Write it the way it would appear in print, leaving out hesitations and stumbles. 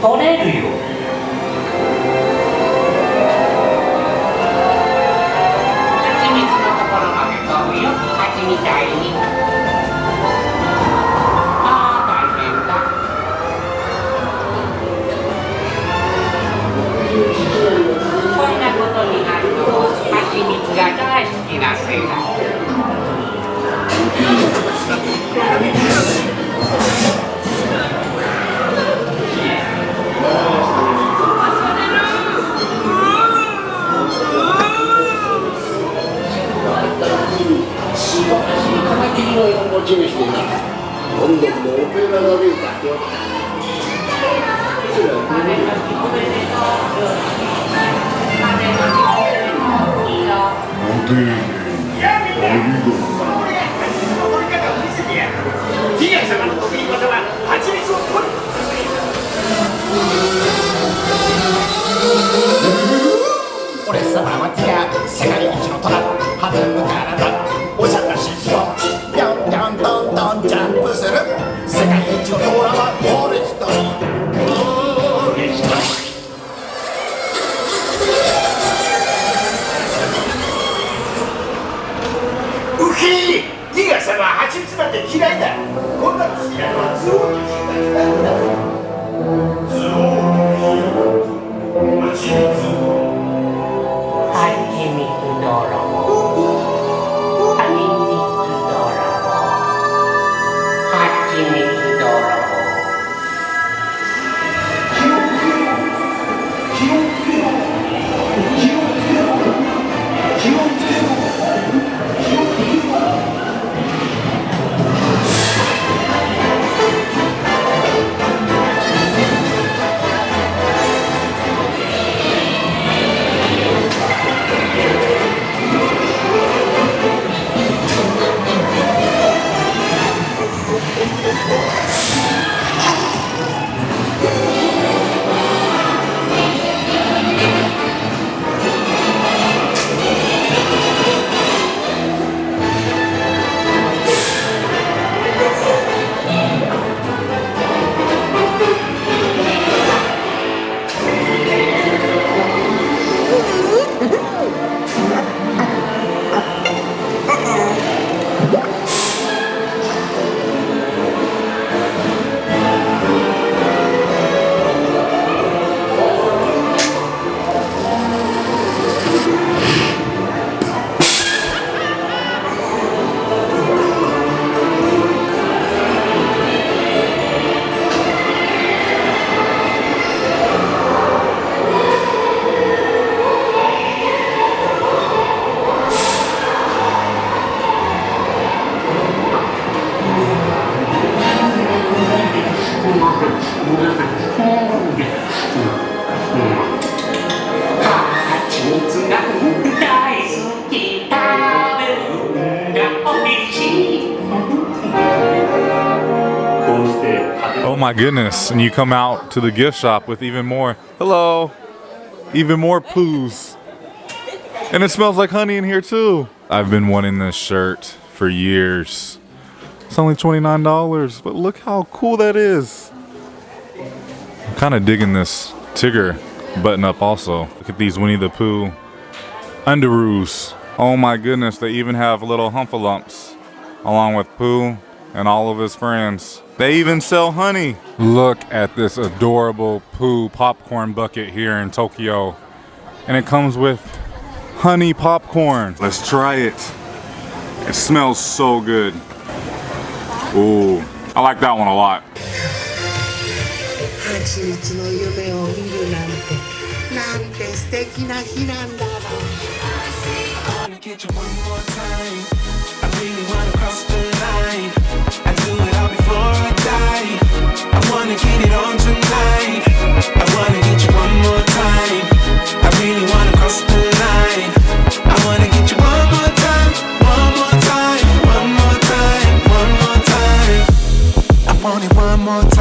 取れるよ。蜂蜜のところまで飛ぶよ。蜂みたいに。ああ、大変だ。こんなことになるのは蜂蜜が大好きなせいだ。素晴らしいカマキリの絵を持ち主でな、ロンドンのオペラ座で歌っておった。俺様はティア、世界一の虎、弾む体、おしゃらしよ、ぴょんぴょんどんどんジャンプする。世界一の虎は俺一人、俺一人。ウキー、ティガ様は蜂蜜なんて嫌いだ。こんな好きなのはズオーにしかいないんだ。ズオー、蜂蜜。Oh my goodness, and you come out to the gift shop with even more, hello, even more Poohs. And it smells like honey in here too. I've been wanting this shirt for years. It's only $29, but look how cool that is. I'm kind of digging this Tigger button up also. Look at these Winnie the Pooh underoos. Oh my goodness, they even have little humpalumps along with Pooh and all of his friends. They even sell honey. Look at this adorable Pooh popcorn bucket here in Tokyo. And it comes with honey popcorn. Let's try it. It smells so good. Ooh, I like that one a lot. One more time.